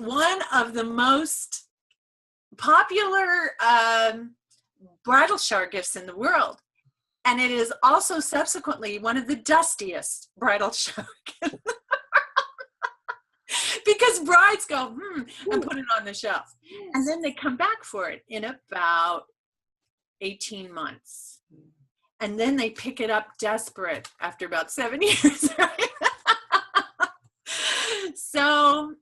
one of the most popular bridal shower gifts in the world. And it is also subsequently one of the dustiest bridal shower gifts. Because brides go, and put it on the shelf. And then they come back for it in about 18 months. And then they pick it up desperate after about 7 years, right? So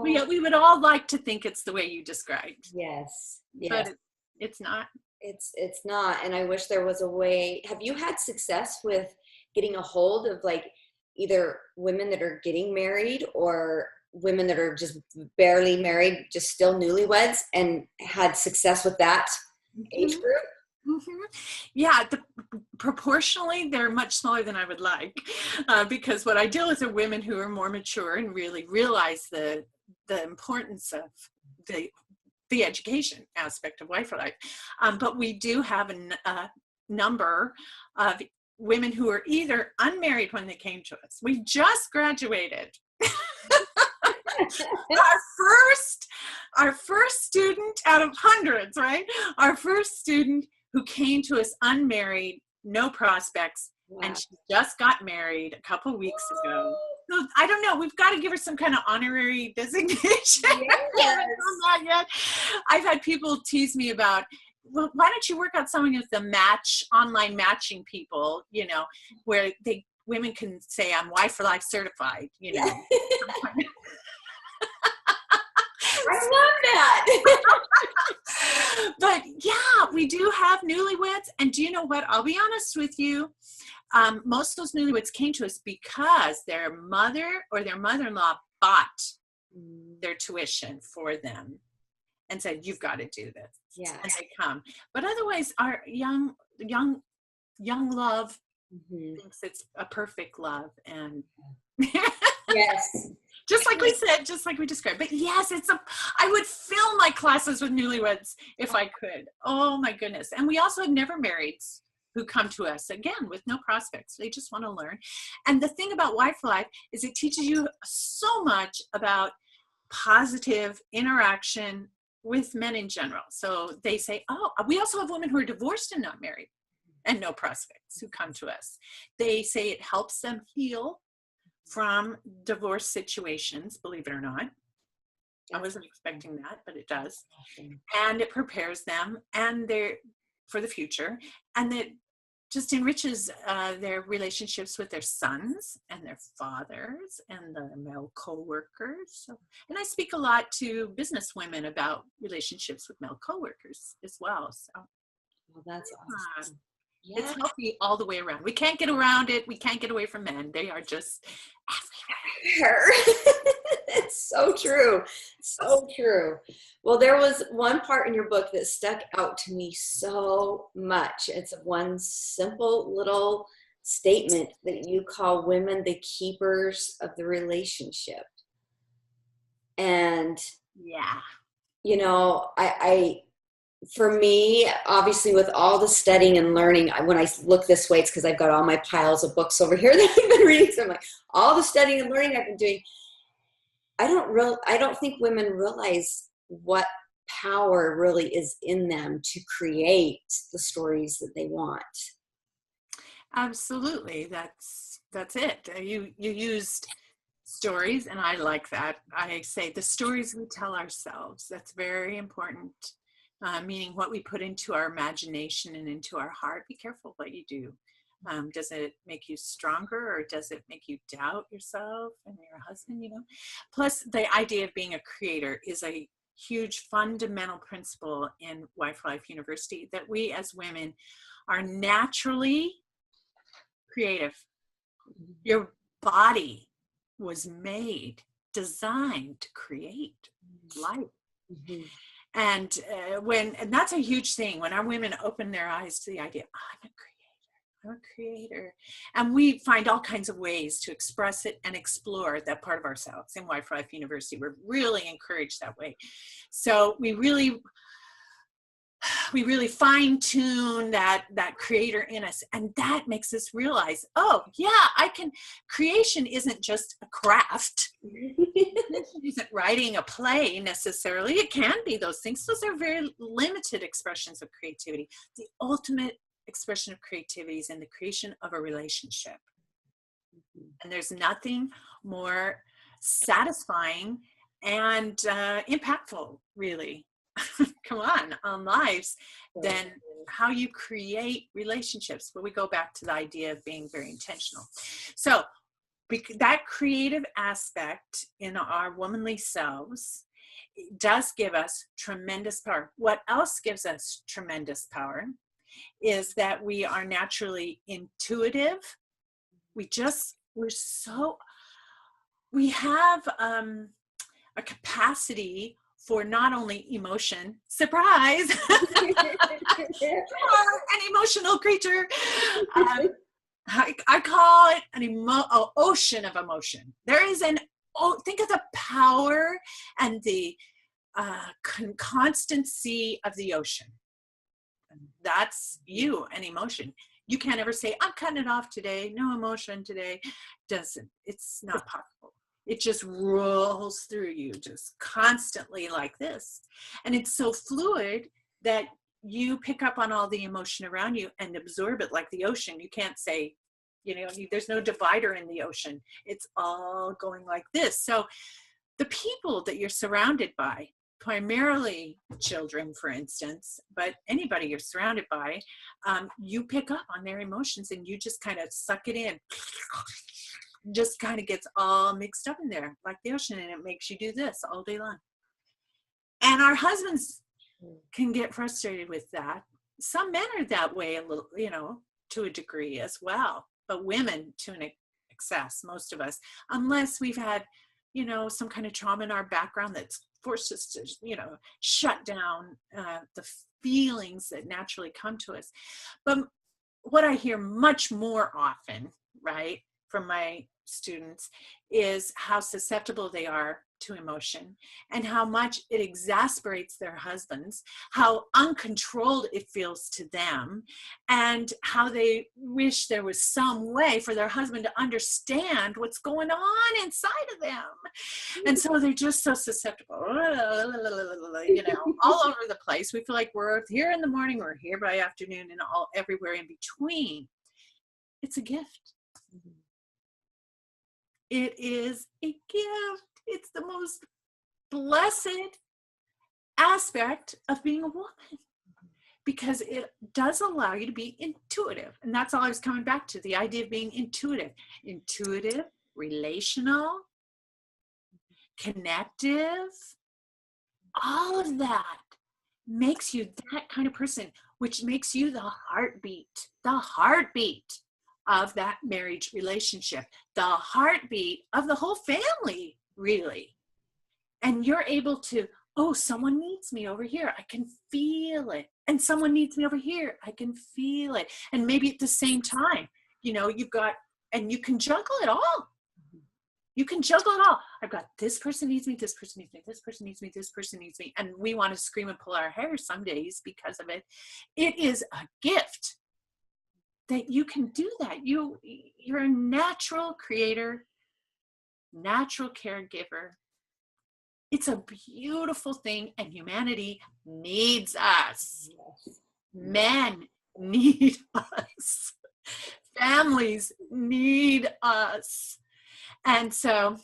we would all like to think it's the way you described. Yes. But it's not. It's not. And I wish there was a way. Have you had success with getting a hold of like either women that are getting married or women that are just barely married, just still newlyweds, and had success with that age group? Mm-hmm. Yeah, proportionally, they're much smaller than I would like, because what I deal with are women who are more mature and really realize the importance of the education aspect of wife life. But we do have a number of women who are either unmarried when they came to us. We just graduated. our first student out of hundreds, right? Our first student who came to us unmarried, no prospects, and she just got married a couple weeks ago. So I don't know. We've got to give her some kind of honorary designation. Yes. I haven't done that yet. I've had people tease me about, well, why don't you work out something with the online matching people, where women can say, I'm Wife for Life certified, I love that. But yeah, we do have newlyweds. And do you know what? I'll be honest with you. Most of those newlyweds came to us because their mother or their mother-in-law bought their tuition for them and said, you've got to do this. Yeah. And they come. But otherwise, our young love thinks it's a perfect love. And yes. Just like we said, just like we described. But yes, I would fill my classes with newlyweds if I could. Oh my goodness. And we also have never marrieds who come to us, again, with no prospects. They just want to learn. And the thing about Wife Life is it teaches you so much about positive interaction with men in general. So they say, we also have women who are divorced and not married and no prospects who come to us. They say it helps them heal from divorce situations, believe it or not. I wasn't expecting that, but it does. And it prepares them for the future. And it just enriches their relationships with their sons and their fathers and the male co-workers. And I speak a lot to business women about relationships with male co-workers as well. So that's awesome. Yeah. It's healthy all the way around. We can't get around it. We can't get away from men. They are just everywhere. It's so true. So true. Well, there was one part in your book that stuck out to me so much. It's one simple little statement that you call women the keepers of the relationship. And for me, obviously, with all the studying and learning, when I look this way, it's because I've got all my piles of books over here that I've been reading. So I'm like, all the studying and learning I've been doing, I don't think women realize what power really is in them to create the stories that they want. Absolutely. That's it. You used stories, and I like that. I say the stories we tell ourselves. That's very important. Meaning what we put into our imagination and into our heart. Be careful what you do. Does it make you stronger, or does it make you doubt yourself and your husband, Plus, the idea of being a creator is a huge fundamental principle in Wife Life University, that we as women are naturally creative. Your body was designed to create life. Mm-hmm. And that's a huge thing when our women open their eyes to the idea, I'm a creator. And we find all kinds of ways to express it and explore that part of ourselves in Wife Life University. We're really encouraged that way. So we really we really fine tune that creator in us, and that makes us realize, oh yeah, creation isn't just a craft. Creation isn't writing a play necessarily. It can be those things. Those are very limited expressions of creativity. The ultimate expression of creativity is in the creation of a relationship. And there's nothing more satisfying and impactful, really, come on lives, than how you create relationships. But we go back to the idea of being very intentional. So that creative aspect in our womanly selves does give us tremendous power. What else gives us tremendous power is that we are naturally intuitive. We have a capacity for not only emotion, surprise, an emotional creature. I call it an ocean of emotion. There is think of the power and the constancy of the ocean. That's you, an emotion. You can't ever say, I'm cutting it off today. No emotion today. It's not possible. It just rolls through you just constantly like this. And it's so fluid that you pick up on all the emotion around you and absorb it like the ocean. You can't say, there's no divider in the ocean. It's all going like this. So the people that you're surrounded by, primarily children, for instance, but anybody you're surrounded by, you pick up on their emotions and you just kind of suck it in. Just kind of gets all mixed up in there like the ocean, and it makes you do this all day long. And our husbands can get frustrated with that. Some men are that way a little, to a degree as well, but women to an excess, most of us, unless we've had, some kind of trauma in our background that's forced us to, shut down the feelings that naturally come to us. But what I hear much more often, right, from my students is how susceptible they are to emotion and how much it exasperates their husbands, how uncontrolled it feels to them, and how they wish there was some way for their husband to understand what's going on inside of them. And so they're just so susceptible, all over the place. We feel like we're here in the morning, we're here by afternoon, and everywhere in between. It's a gift. It is a gift. It's the most blessed aspect of being a woman, because it does allow you to be intuitive. And that's all I was coming back to, the idea of being intuitive, relational, connective. All of that makes you that kind of person, which makes you the heartbeat of that marriage relationship, the heartbeat of the whole family, really. And you're able to, someone needs me over here, I can feel it. And someone needs me over here, I can feel it. And maybe at the same time, and you can juggle it all. You can juggle it all. I've got this person needs me, this person needs me, this person needs me, this person needs me. And we want to scream and pull our hair some days because of it. It is a gift that you can do that. You're a natural creator, natural caregiver. It's a beautiful thing, and humanity needs us. Men need us. Families need us. And so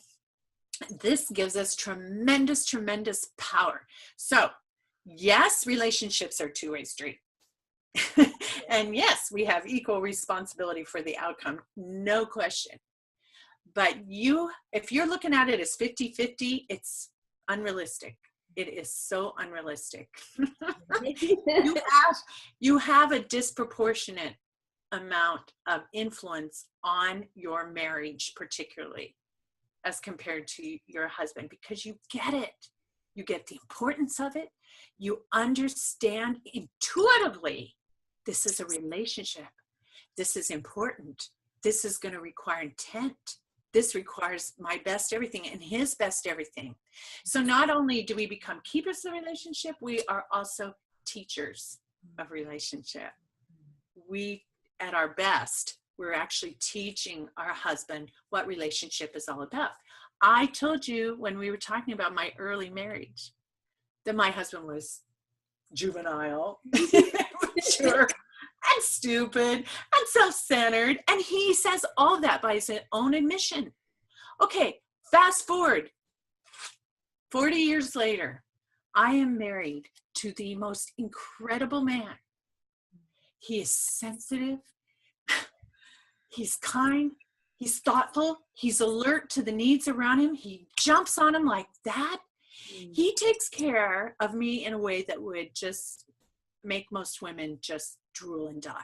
this gives us tremendous, tremendous power. So yes, relationships are a two-way street. And yes, we have equal responsibility for the outcome, no question. But if you're looking at it as 50-50, it's unrealistic. It is so unrealistic. You have a disproportionate amount of influence on your marriage, particularly as compared to your husband, because you get it. You get the importance of it. You understand intuitively, this is a relationship. This is important. This is going to require intent. This requires my best everything and his best everything. So not only do we become keepers of the relationship, we are also teachers of relationship. We, at our best, we're actually teaching our husband what relationship is all about. I told you when we were talking about my early marriage that my husband was juvenile, mature, and stupid, and self-centered. And he says all of that by his own admission. Okay, fast forward 40 years later, I am married to the most incredible man. He is sensitive. He's kind. He's thoughtful. He's alert to the needs around him. He jumps on him like that. He takes care of me in a way that would just make most women just drool and die.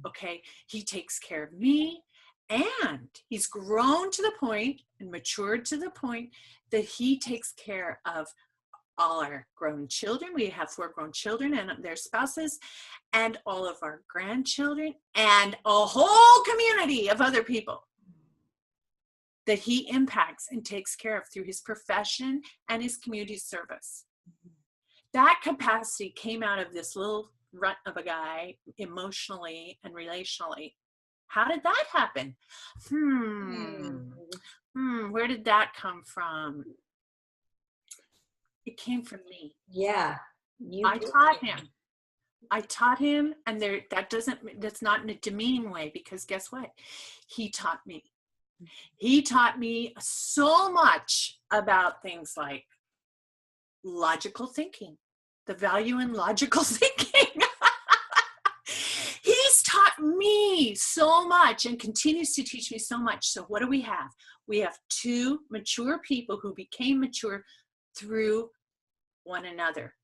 Okay? He takes care of me, and he's grown to the point and matured to the point that he takes care of all our grown children. We have 4 grown children and their spouses, and all of our grandchildren, and a whole community of other people that he impacts and takes care of through his profession and his community service. That capacity came out of this little runt of a guy, emotionally and relationally. How did that happen? Where did that come from? It came from me. Yeah. I taught him, and that's not in a demeaning way, because guess what? He taught me. He taught me so much about things like logical thinking, the value in logical thinking. He's taught me so much and continues to teach me so much. So what do we have? We have 2 mature people who became mature through one another,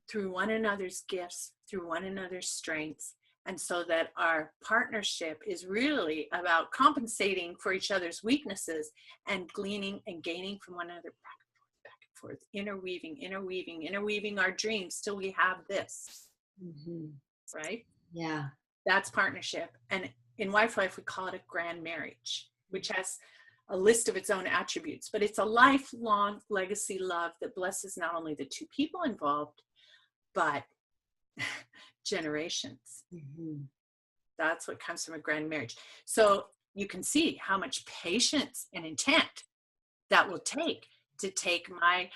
through one another's gifts, through one another's strengths. And so that our partnership is really about compensating for each other's weaknesses and gleaning and gaining from one another, back and forth, interweaving our dreams till we have this. Right? Yeah. That's partnership. And in wife life, we call it a grand marriage, which has a list of its own attributes, but it's a lifelong legacy love that blesses not only the 2 people involved, but generations. That's what comes from a grand marriage. So you can see how much patience and intent that will take to take I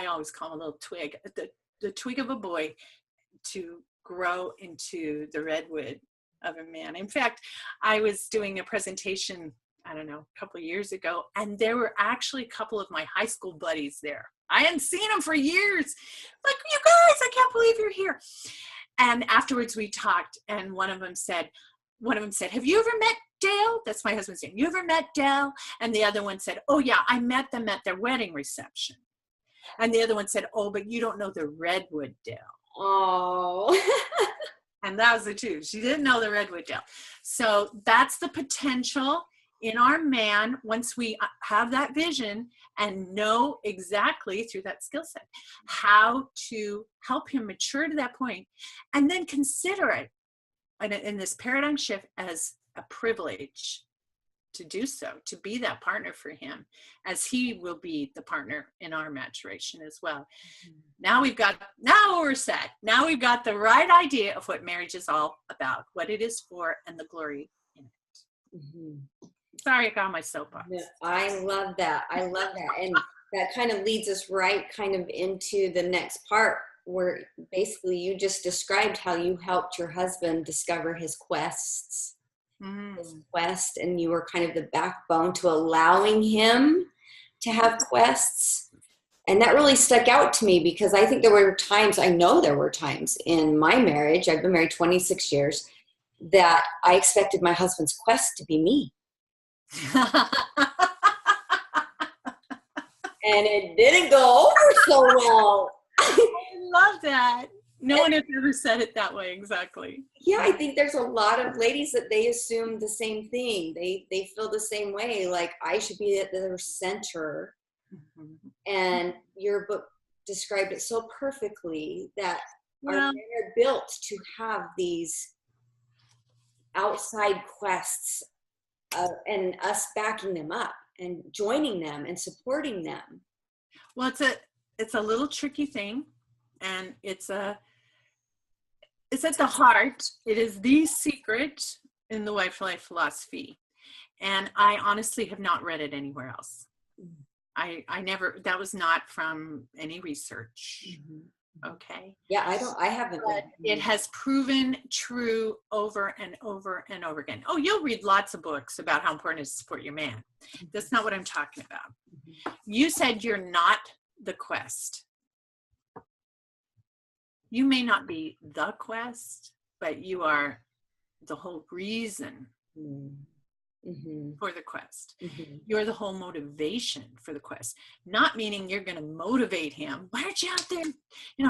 always call him a little twig, the twig of a boy, to grow into the redwood of a man. In fact, I was doing a presentation, I don't know, a couple of years ago, and there were actually a couple of my high school buddies there. I hadn't seen them for years. Like, you guys, I can't believe you're here. And afterwards we talked, and one of them said, have you ever met Dale? That's my husband's name. You ever met Dale? And the other one said, oh yeah, I met them at their wedding reception. And the other one said, oh, but you don't know the Redwood Dale. Oh. And that was the 2. She didn't know the Redwood Dale. So that's the potential in our man once we have that vision and know exactly through that skill set how to help him mature to that point, and then consider it in this paradigm shift as a privilege to do so, to be that partner for him, as he will be the partner in our maturation as well. Now we're set. Now we've got the right idea of what marriage is all about, what it is for, and the glory in it. Sorry, I got on my soapbox. No, I love that. And that kind of leads us right kind of into the next part, where basically you just described how you helped your husband discover his quest, and you were kind of the backbone to allowing him to have quests. And that really stuck out to me, because I think I know there were times in my marriage, I've been married 26 years, that I expected my husband's quest to be me. And it didn't go over so well. I love that. No one has ever said it that way exactly. Yeah, I think there's a lot of ladies that they assume the same thing. They feel the same way, like I should be at their center. And your book described it so perfectly, that our men are built to have these outside quests, and us backing them up and joining them and supporting them. Well, it's a little tricky thing, and it's a it's at the heart. It is the secret in the Wife Life philosophy. And I honestly have not read it anywhere else. I never, that was not from any research. Okay. Yeah, I haven't read it. It has proven true over and over and over again. Oh, you'll read lots of books about how important it is to support your man. That's not what I'm talking about. You said you're not the quest. You may not be the quest, but you are the whole reason for the quest. You're the whole motivation for the quest. Not meaning you're going to motivate him. Why aren't you out there,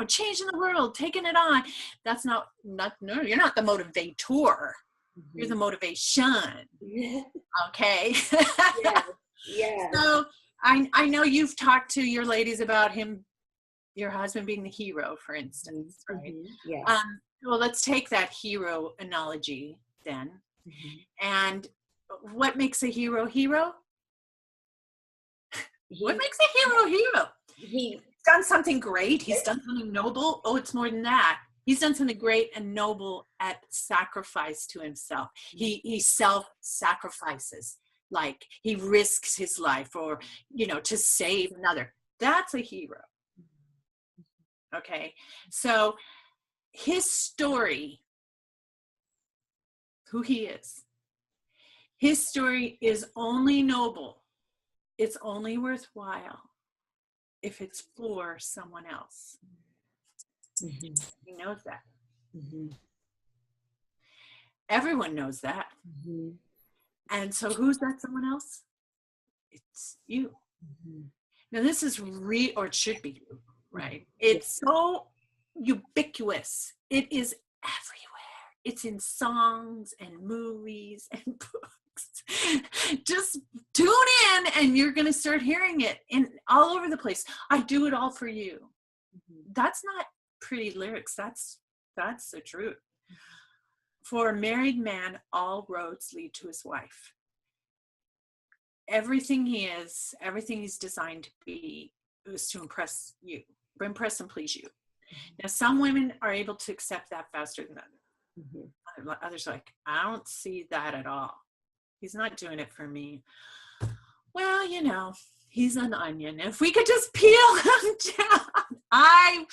changing the world, taking it on? That's no, you're not the motivator. You're the motivation. Okay. Yeah. So I know you've talked to your ladies about him, your husband being the hero, for instance, right? Yeah. Well, let's take that hero analogy then. And what makes a hero hero? What makes a hero hero? He's done something great. He's done something noble. Oh, it's more than that. He's done something great and noble at sacrifice to himself. He self-sacrifices, like he risks his life or, to save another. That's a hero. Okay. So his story, who he is, his story is only noble. It's only worthwhile if it's for someone else. He knows that. Everyone knows that. And so who's that someone else? It's you. Now this is or it should be you, right? It's so ubiquitous. It is everywhere. It's in songs and movies and books. Just tune in and you're going to start hearing it in all over the place. I do it all for you. That's not pretty lyrics. That's the truth. For a married man, all roads lead to his wife. Everything he is, everything he's designed to be is to impress you, impress and please you. Now, some women are able to accept that faster than others. Others are like, I don't see that at all. He's not doing it for me. Well, he's an onion. If we could just peel him down.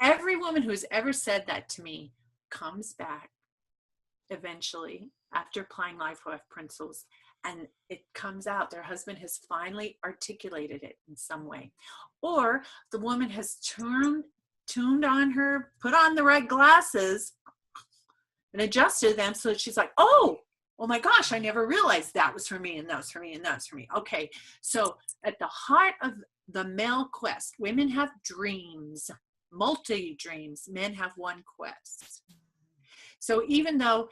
Every woman who's ever said that to me comes back eventually after applying life principles, and it comes out their husband has finally articulated it in some way, or the woman has tuned on her, put on the right glasses and adjusted them so that she's like, oh my gosh, I never realized that was for me and that was for me and that was for me. Okay, so at the heart of the male quest, women have dreams, multi-dreams, men have one quest. So even though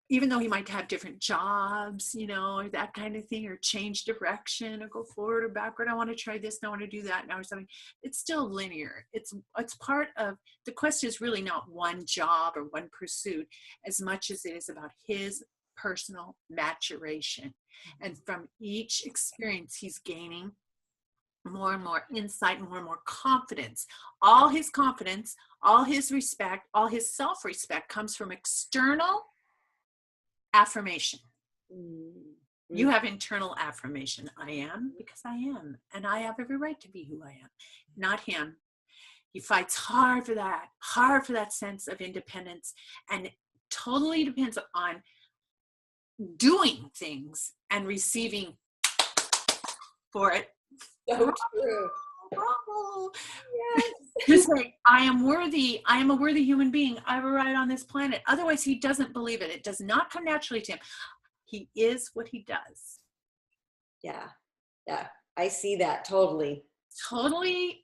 he might have different jobs, or that kind of thing, or change direction or go forward or backward, I want to try this, and I want to do that now or something, it's still linear. It's part of the quest is really not one job or one pursuit as much as it is about his personal maturation. And from each experience, he's gaining more and more insight, more and more confidence. All his confidence, all his respect, all his self-respect comes from external affirmation. You have internal affirmation. I am because I am, and I have every right to be who I am, not him. He fights hard for that sense of independence, and it totally depends on doing things and receiving for it. So true. Yes. Just like, I am a worthy human being. I have a right on this planet. Otherwise, he doesn't believe it. It does not come naturally to him. He is what he does. Yeah. I see that totally. Totally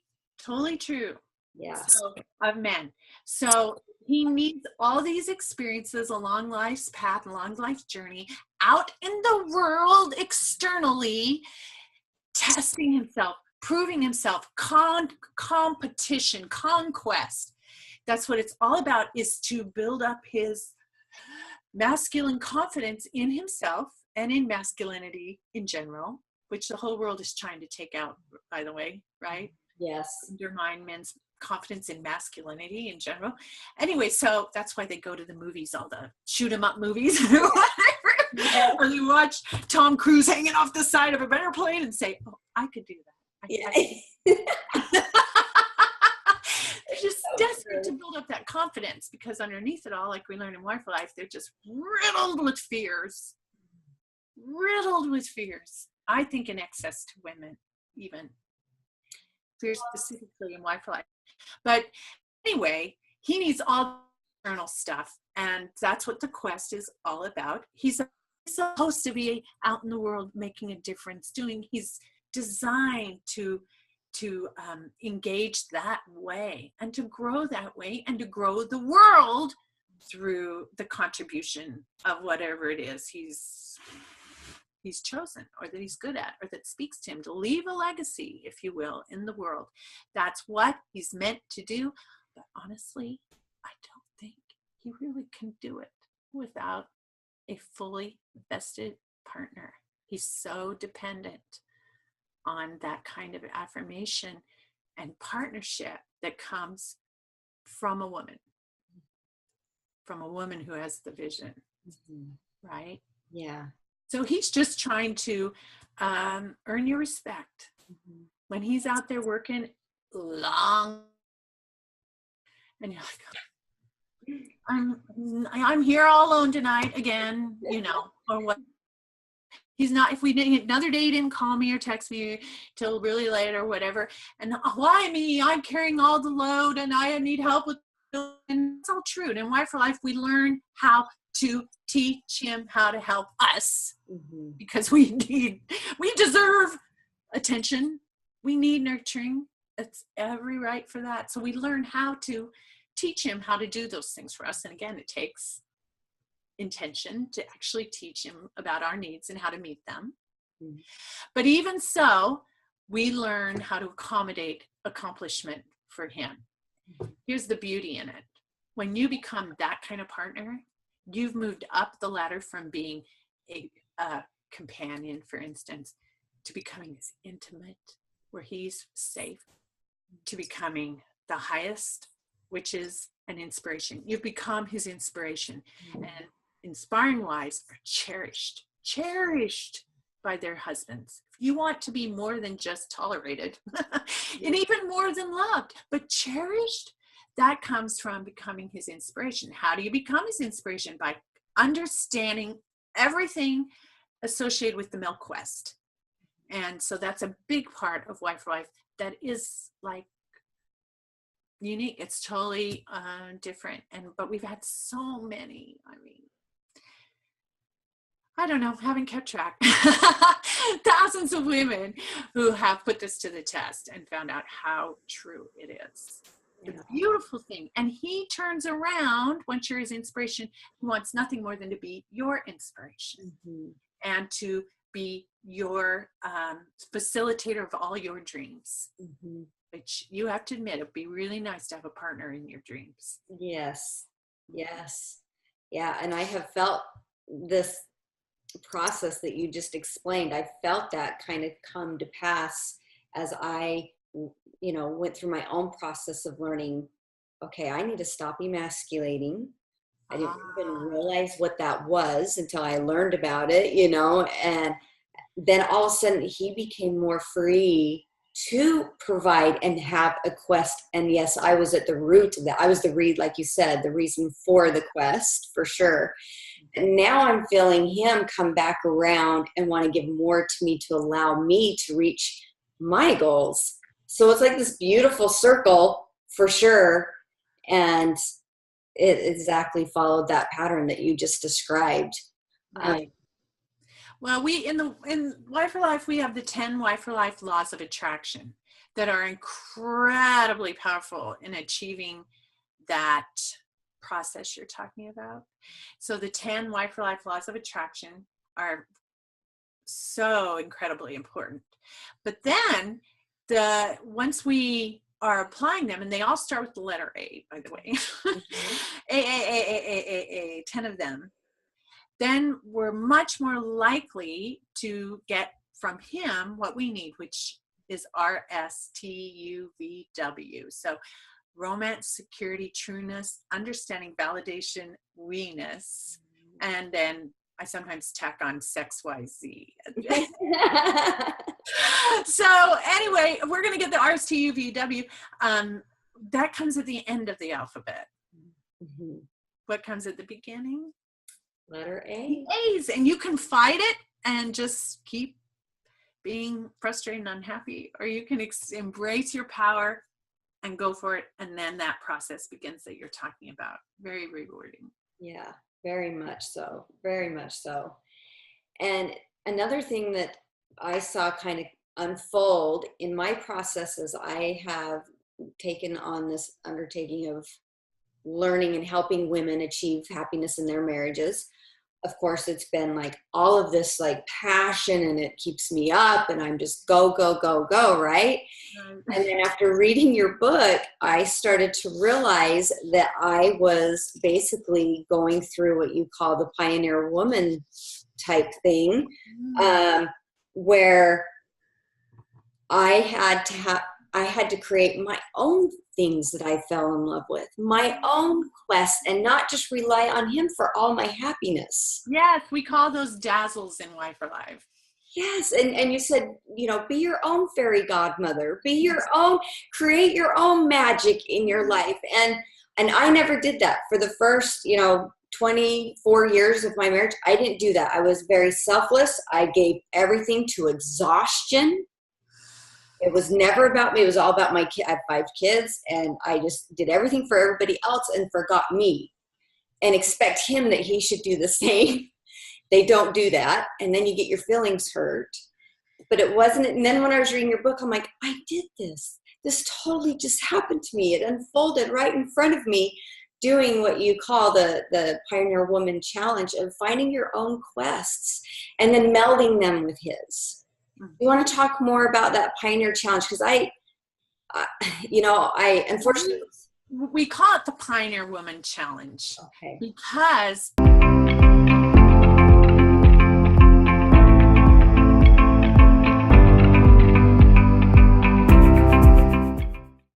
true. Yeah. So, of men. So he needs all these experiences along life's path, along life's journey, out in the world externally, testing himself, proving himself, competition, conquest. That's what it's all about, is to build up his masculine confidence in himself and in masculinity in general, which the whole world is trying to take out, by the way, right? Yes. Undermine men's confidence in masculinity in general. Anyway, so that's why they go to the movies, all the shoot 'em up movies or whatever. Yeah. Or they watch Tom Cruise hanging off the side of a better plane and say, oh, I could do that. They're just desperate to build up that confidence, because underneath it all, like we learned in Wife Life, they're just riddled with fears. I think in excess to women, even. Fears specifically in Wife Life. But anyway, he needs all the external stuff, and that's what the quest is all about. He's supposed to be out in the world making a difference, he's designed to engage that way and to grow that way and to grow the world through the contribution of whatever it is he's chosen, or that he's good at, or that speaks to him, to leave a legacy, if you will, in the world. That's what he's meant to do. But honestly, I don't think he really can do it without a fully vested partner. He's so dependent on that kind of affirmation and partnership that comes from a woman who has the vision. Right? Yeah. So he's just trying to earn your respect. When he's out there working long, and you're like, I'm here all alone tonight again, or what. He's not, if we didn't, another day he didn't call me or text me till really late or whatever. And why me? I'm carrying all the load and I need help with, and it's all true. And in Wife for Life, we learn how to teach him how to help us, because we deserve attention. We need nurturing. It's every right for that. So we learn how to teach him how to do those things for us. And again, it takes intention to actually teach him about our needs and how to meet them. But even so, we learn how to accommodate accomplishment for him. Here's the beauty in it. When you become that kind of partner, you've moved up the ladder from being a companion, for instance, to becoming his intimate, where he's safe, to becoming the highest, which is an inspiration. You've become his inspiration. And inspiring wives are cherished by their husbands. If you want to be more than just tolerated, and even more than loved, but cherished, that comes from becoming his inspiration. How do you become his inspiration? By understanding everything associated with the milk quest. And so that's a big part of Wife for Life that is like unique. It's totally different. But we've had so many, I don't know, haven't kept track. Thousands of women who have put this to the test and found out how true it is. The beautiful thing. And he turns around, once you're his inspiration, he wants nothing more than to be your inspiration and to be your facilitator of all your dreams, which you have to admit, it'd be really nice to have a partner in your dreams. Yes. Yeah. And I have felt this process that you just explained. I felt that kind of come to pass as I went through my own process of learning, okay, I need to stop emasculating. I didn't even realize what that was until I learned about it, and then all of a sudden he became more free to provide and have a quest. And yes, I was at the root of that. I was like you said, the reason for the quest, for sure. And now I'm feeling him come back around and want to give more to me to allow me to reach my goals. So it's like this beautiful circle for sure. And it exactly followed that pattern that you just described. Right. Well, in Wife for Life, we have the 10 Wife for Life laws of attraction that are incredibly powerful in achieving that process you're talking about. So the 10 Wife for Life laws of attraction are so incredibly important. But then once we are applying them, and they all start with the letter A, by the way, A, 10 of them, then we're much more likely to get from him what we need, which is RSTUVW. So romance, security, trueness, understanding, validation, we-ness, and then I sometimes tack on sex, Y, Z. So anyway, we're going to get the R's, T, U, V, W. That comes at the end of the alphabet. Mm-hmm. What comes at the beginning? Letter A. A's. And you can fight it and just keep being frustrated and unhappy, or you can embrace your power and go for it. And then that process begins that you're talking about. Very rewarding. Yeah, very much so. Very much so. And another thing that I saw kind of unfold in my processes, I have taken on this undertaking of learning and helping women achieve happiness in their marriages. Of course, it's been like all of this like passion, and it keeps me up, and I'm just go, go, go, go, right? And then after reading your book, I started to realize that I was basically going through what you call the pioneer woman type thing, where I had to create my own things that I fell in love with, my own quest, and not just rely on him for all my happiness. Yes, we call those dazzles in Y for Life. Yes, and you said, be your own fairy godmother, be your own, create your own magic in your life. And I never did that for the first, 24 years of my marriage. I didn't do that. I was very selfless. I gave everything to exhaustion. It was never about me. It was all about my kid. I have 5 kids, and I just did everything for everybody else and forgot me, and expect him that he should do the same. They don't do that. And then you get your feelings hurt. But it wasn't. And then when I was reading your book, I'm like, I did this. This totally just happened to me. It unfolded right in front of me, doing what you call the Pioneer Woman Challenge of finding your own quests and then melding them with his. You want to talk more about that Pioneer Challenge? Because I unfortunately, we call it the Pioneer Woman Challenge. Okay. Because